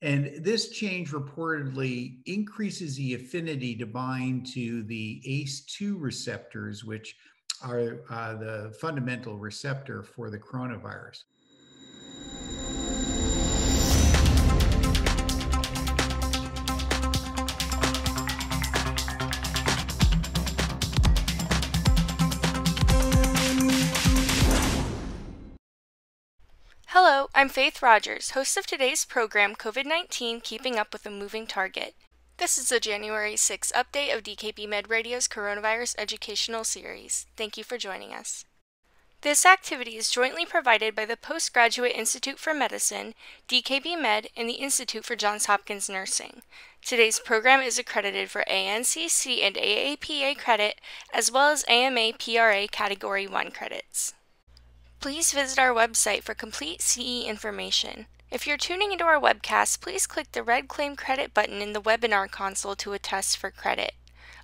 And this change reportedly increases the affinity to bind to the ACE2 receptors, which are the fundamental receptor for the coronavirus. Hello, I'm Faith Rogers, host of today's program, COVID-19 Keeping Up with a Moving Target. This is the January 6th update of DKB Med Radio's Coronavirus Educational Series. Thank you for joining us. This activity is jointly provided by the Postgraduate Institute for Medicine, DKB Med, and the Institute for Johns Hopkins Nursing. Today's program is accredited for ANCC and AAPA credit, as well as AMA PRA Category 1 credits. Please visit our website for complete CE information. If you're tuning into our webcast, please click the red Claim Credit button in the webinar console to attest for credit.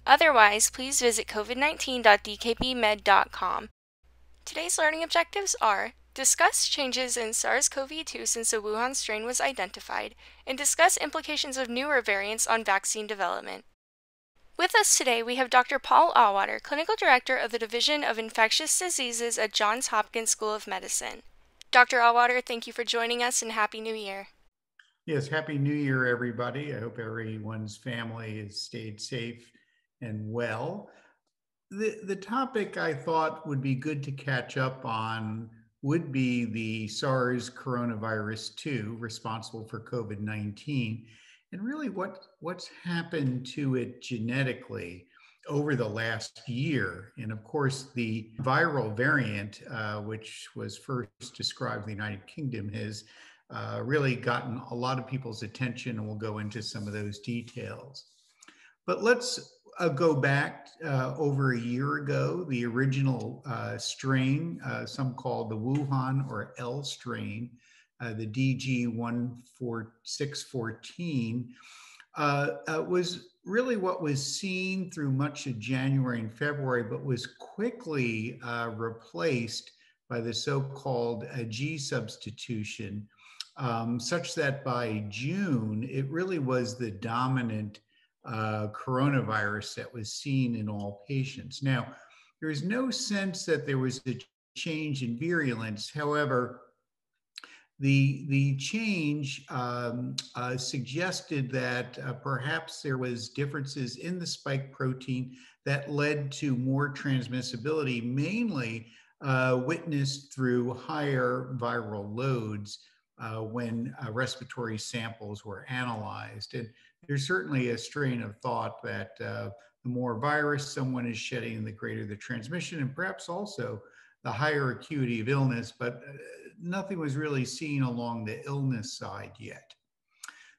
Otherwise, please visit covid19.dkbmed.com. Today's learning objectives are: discuss changes in SARS-CoV-2 since the Wuhan strain was identified, and discuss implications of newer variants on vaccine development. With us today, we have Dr. Paul Auwaerter, Clinical Director of the Division of Infectious Diseases at Johns Hopkins School of Medicine. Dr. Auwaerter, thank you for joining us and Happy New Year. Yes, Happy New Year, everybody. I hope everyone's family has stayed safe and well. The topic I thought would be good to catch up on would be the SARS coronavirus 2 responsible for COVID-19. And really what's happened to it genetically over the last year. And of course, the viral variant, which was first described in the United Kingdom, has really gotten a lot of people's attention, and we'll go into some of those details. But let's go back over a year ago. The original strain, some call the Wuhan or L strain, the DG14614, was really what was seen through much of January and February, but was quickly replaced by the so-called G substitution, such that by June, it really was the dominant coronavirus that was seen in all patients. Now, there is no sense that there was a change in virulence. However, the change suggested that perhaps there was differences in the spike protein that led to more transmissibility, mainly witnessed through higher viral loads when respiratory samples were analyzed. And there's certainly a strain of thought that the more virus someone is shedding, the greater the transmission, and perhaps also the higher acuity of illness, but nothing was really seen along the illness side yet.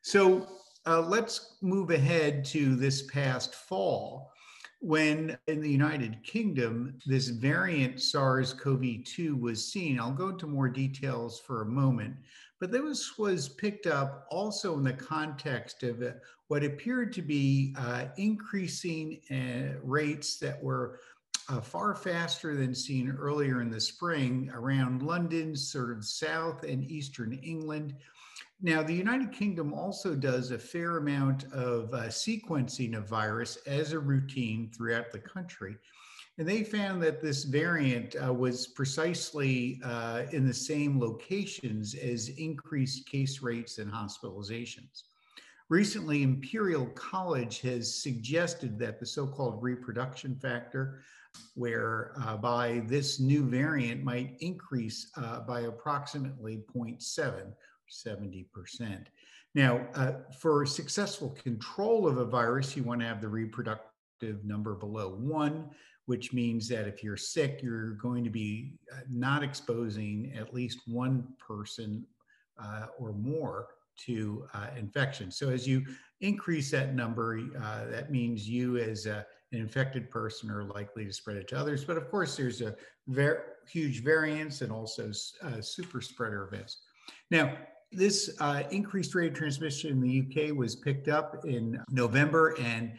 So let's move ahead to this past fall, when in the United Kingdom, this variant SARS-CoV-2 was seen. I'll go into more details for a moment, but this was picked up also in the context of what appeared to be increasing rates that were far faster than seen earlier in the spring around London, sort of south and eastern England. Now, the United Kingdom also does a fair amount of sequencing of virus as a routine throughout the country. And they found that this variant was precisely in the same locations as increased case rates and hospitalizations. Recently, Imperial College has suggested that the so-called reproduction factor, whereby this new variant might increase by approximately 0.7, 70%. Now, for successful control of a virus, you want to have the reproductive number below 1, which means that if you're sick, you're going to be not exposing at least one person or more to infection. So as you increase that number, that means you as an infected person are likely to spread it to others. But of course, there's a huge variance and also super spreader events. Now, this increased rate of transmission in the UK was picked up in November and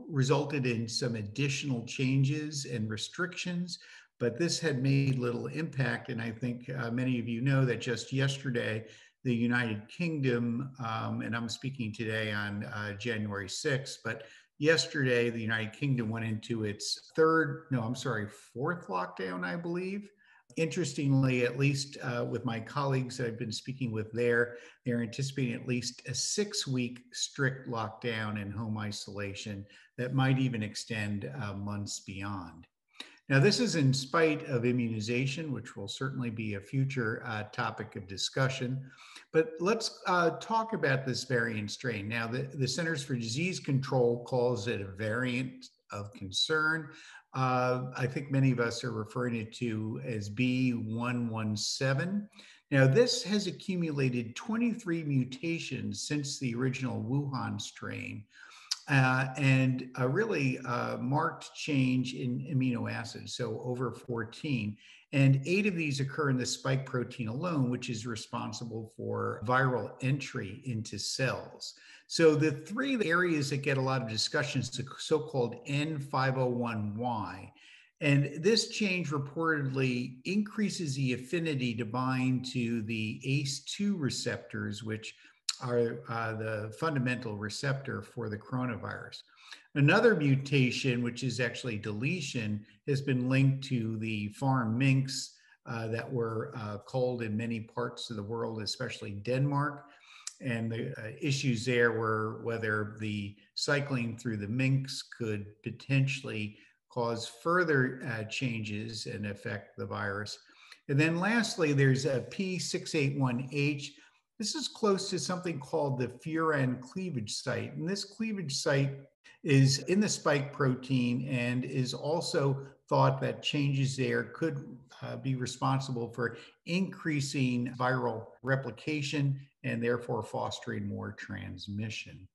resulted in some additional changes and restrictions, but this had made little impact. And I think many of you know that just yesterday, the United Kingdom, and I'm speaking today on January 6th, but yesterday the United Kingdom went into its fourth lockdown, I believe. Interestingly, at least with my colleagues that I've been speaking with there, they're anticipating at least a 6-week strict lockdown and home isolation that might even extend months beyond. Now, this is in spite of immunization, which will certainly be a future topic of discussion. But let's talk about this variant strain. Now, the Centers for Disease Control calls it a variant of concern. I think many of us are referring to as B.1.1.7. Now, this has accumulated 23 mutations since the original Wuhan strain, and a really marked change in amino acids, so over 14. And 8 of these occur in the spike protein alone, which is responsible for viral entry into cells. So the 3 areas that get a lot of discussion is the so-called N501Y. And this change reportedly increases the affinity to bind to the ACE2 receptors, which are the fundamental receptor for the coronavirus. Another mutation, which is actually deletion, has been linked to the farm minks that were culled in many parts of the world, especially Denmark. And the issues there were whether the cycling through the minks could potentially cause further changes and affect the virus. And then lastly, there's a P681H. This is close to something called the furan cleavage site. And this cleavage site is in the spike protein and is also thought that changes there could be responsible for increasing viral replication and therefore fostering more transmission.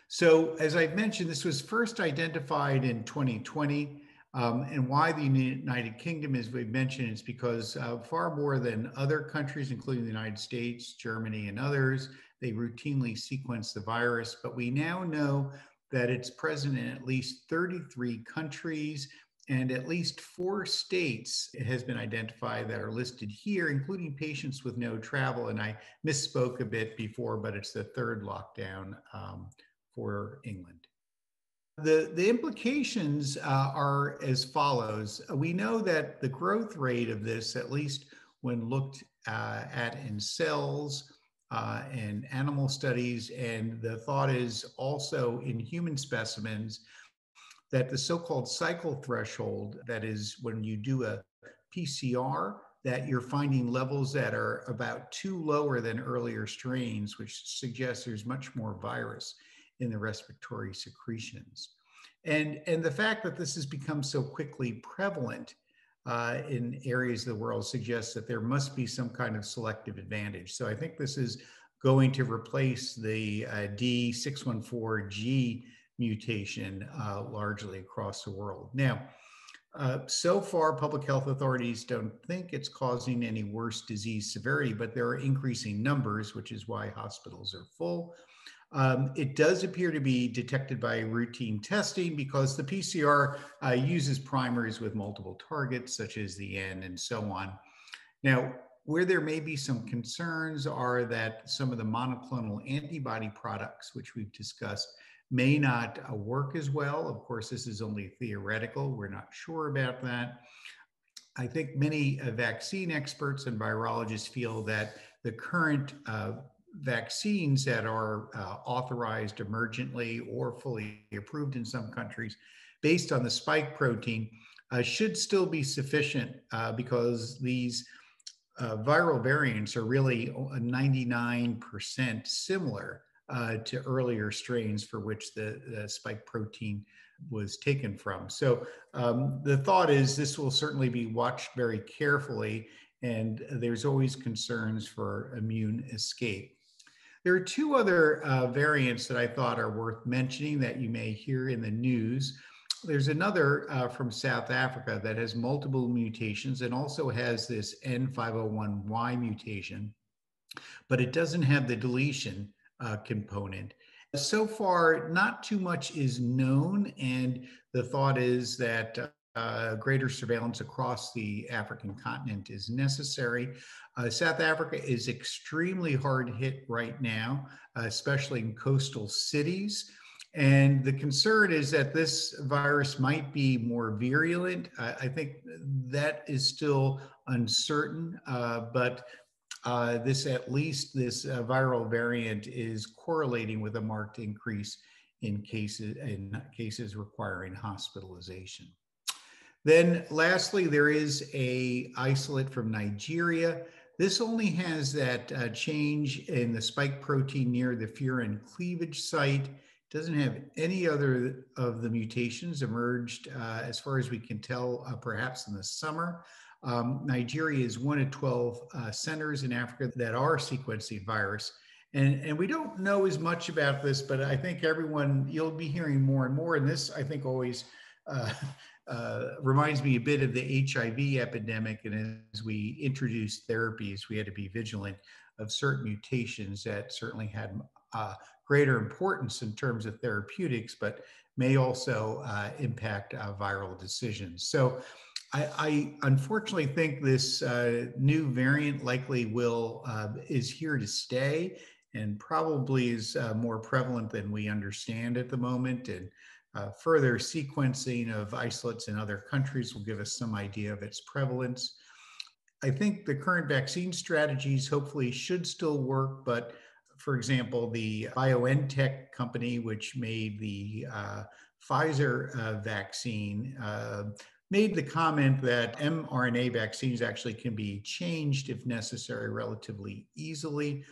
So as I've mentioned, this was first identified in 2020. And why the United Kingdom, as we've mentioned, is because far more than other countries, including the United States, Germany, and others, they routinely sequence the virus. But we now know that it's present in at least 33 countries, and at least 4 states has been identified that are listed here, including patients with no travel. And I misspoke a bit before, but it's the 3rd lockdown for England. The implications are as follows. We know that the growth rate of this, at least when looked at in cells and animal studies, and the thought is also in human specimens, that the so-called cycle threshold, that is when you do a PCR, that you're finding levels that are about 2 lower than earlier strains, which suggests there's much more virus in the respiratory secretions. And the fact that this has become so quickly prevalent in areas of the world suggests that there must be some kind of selective advantage. So I think this is going to replace the D614G mutation largely across the world. Now, so far, public health authorities don't think it's causing any worse disease severity, but there are increasing numbers, which is why hospitals are full. It does appear to be detected by routine testing because the PCR uses primers with multiple targets, such as the N and so on. Now, where there may be some concerns are that some of the monoclonal antibody products, which we've discussed, may not work as well. Of course, this is only theoretical. We're not sure about that. I think many vaccine experts and virologists feel that the current vaccines that are authorized emergently or fully approved in some countries based on the spike protein should still be sufficient because these viral variants are really 99% similar to earlier strains for which the spike protein was taken from. So the thought is this will certainly be watched very carefully, and there's always concerns for immune escape. There are 2 other variants that I thought are worth mentioning that you may hear in the news. There's another from South Africa that has multiple mutations and also has this N501Y mutation, but it doesn't have the deletion component. So far, not too much is known, and the thought is that greater surveillance across the African continent is necessary. South Africa is extremely hard hit right now, especially in coastal cities. And the concern is that this virus might be more virulent. I think that is still uncertain, but at least this viral variant is correlating with a marked increase in cases requiring hospitalization. Then lastly, there is a isolate from Nigeria. This only has that change in the spike protein near the furin cleavage site. Doesn't have any other of the mutations emerged as far as we can tell, perhaps in the summer. Nigeria is one of 12 centers in Africa that are sequencing virus. And we don't know as much about this, but I think you'll be hearing more and more. And this, I think, always reminds me a bit of the HIV epidemic. And as we introduced therapies, we had to be vigilant of certain mutations that certainly had greater importance in terms of therapeutics, but may also impact viral decisions. So I unfortunately think this new variant likely is here to stay and probably is more prevalent than we understand at the moment. And further sequencing of isolates in other countries will give us some idea of its prevalence. I think the current vaccine strategies hopefully should still work, but for example, the BioNTech company, which made the Pfizer vaccine, made the comment that mRNA vaccines actually can be changed if necessary relatively easily,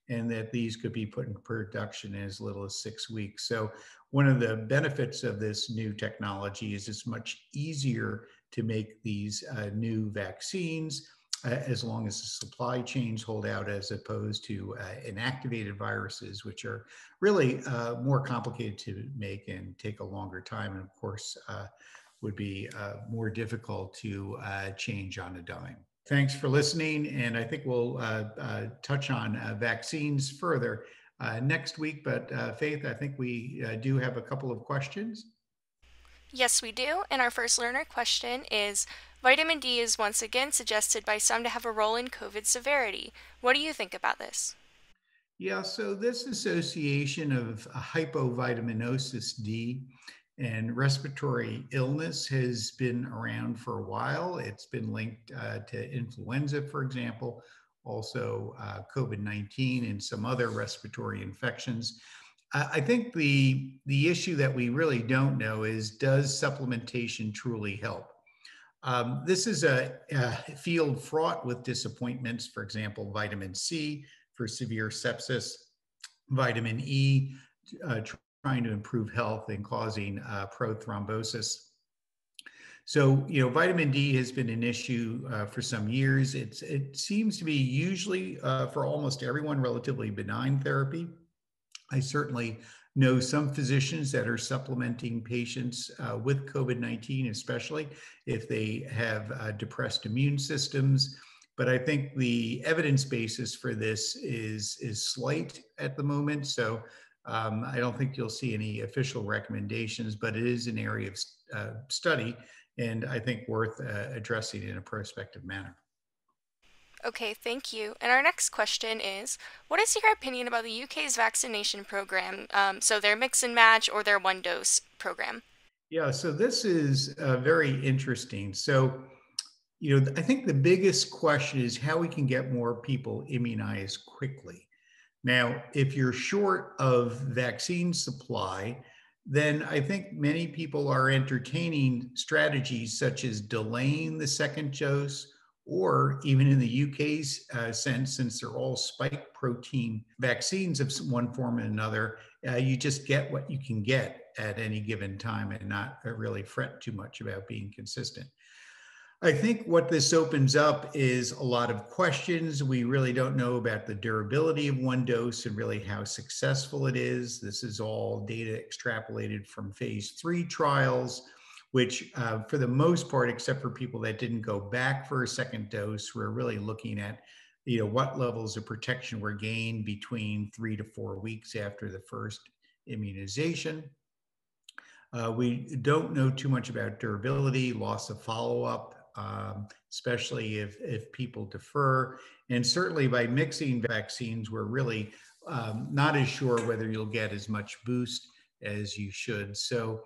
and that these could be put in production in as little as 6 weeks. So one of the benefits of this new technology is it's much easier to make these new vaccines as long as the supply chains hold out, as opposed to inactivated viruses, which are really more complicated to make and take a longer time. And of course, would be more difficult to change on a dime. Thanks for listening. And I think we'll touch on vaccines further next week. But Faith, I think we do have a couple of questions. Yes, we do. And our first learner question is, vitamin D is once again suggested by some to have a role in COVID severity. What do you think about this? Yeah, so this association of hypovitaminosis D and respiratory illness has been around for a while. It's been linked to influenza, for example, also COVID-19 and some other respiratory infections. I think the issue that we really don't know is, does supplementation truly help? This is a field fraught with disappointments. For example, vitamin C for severe sepsis, vitamin E trying to improve health and causing prothrombosis. So, vitamin D has been an issue for some years. It seems to be usually for almost everyone relatively benign therapy. I certainly know some physicians that are supplementing patients with COVID-19, especially if they have depressed immune systems. But I think the evidence basis for this is slight at the moment. So I don't think you'll see any official recommendations, but it is an area of study, and I think worth addressing in a prospective manner. Okay, thank you. And our next question is, what is your opinion about the UK's vaccination program? So their mix and match or their one dose program? Yeah, so this is very interesting. So, I think the biggest question is how we can get more people immunized quickly. Now, if you're short of vaccine supply, then I think many people are entertaining strategies such as delaying the second dose, or even in the UK's sense, since they're all spike protein vaccines of one form or another, you just get what you can get at any given time and not really fret too much about being consistent. I think what this opens up is a lot of questions. We really don't know about the durability of one dose and really how successful it is. This is all data extrapolated from phase 3 trials, which for the most part, except for people that didn't go back for a second dose, we're really looking at what levels of protection were gained between 3 to 4 weeks after the first immunization. We don't know too much about durability, loss of follow-up, especially if people defer. And certainly by mixing vaccines, we're really not as sure whether you'll get as much boost as you should. So,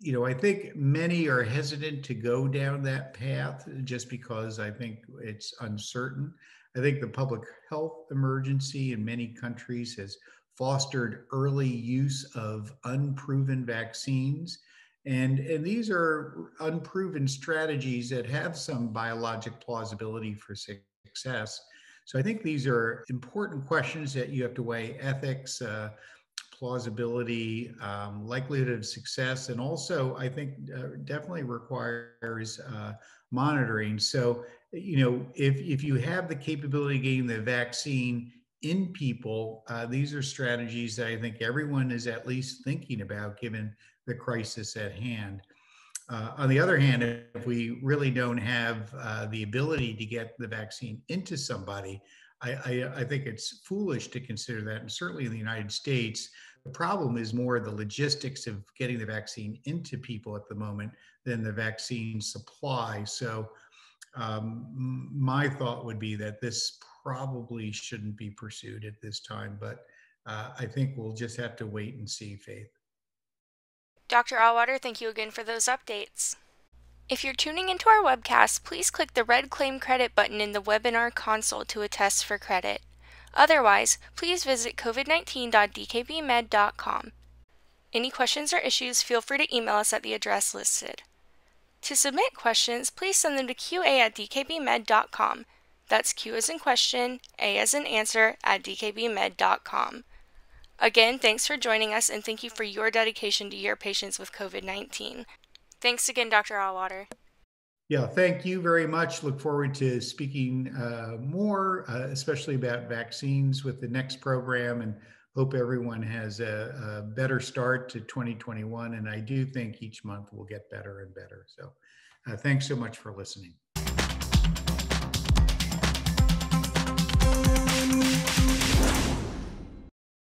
I think many are hesitant to go down that path just because I think it's uncertain. I think the public health emergency in many countries has fostered early use of unproven vaccines. And these are unproven strategies that have some biologic plausibility for success. So I think these are important questions that you have to weigh: ethics, plausibility, likelihood of success, and also I think definitely requires monitoring. So, if you have the capability of getting the vaccine in people, these are strategies that I think everyone is at least thinking about given the crisis at hand. On the other hand, if we really don't have the ability to get the vaccine into somebody, I think it's foolish to consider that. And certainly in the United States, the problem is more the logistics of getting the vaccine into people at the moment than the vaccine supply. So my thought would be that this probably shouldn't be pursued at this time, but I think we'll just have to wait and see, Faith. Dr. Auwaerter, thank you again for those updates. If you're tuning into our webcast, please click the red Claim Credit button in the webinar console to attest for credit. Otherwise, please visit covid19.dkbmed.com. Any questions or issues, feel free to email us at the address listed. To submit questions, please send them to qa@dkbmed.com. That's Q as in question, A as in answer, at dkbmed.com. Again, thanks for joining us, and thank you for your dedication to your patients with COVID-19. Thanks again, Dr. Auwaerter. Yeah, thank you very much. Look forward to speaking more, especially about vaccines with the next program, and hope everyone has a better start to 2021. And I do think each month will get better and better. So thanks so much for listening.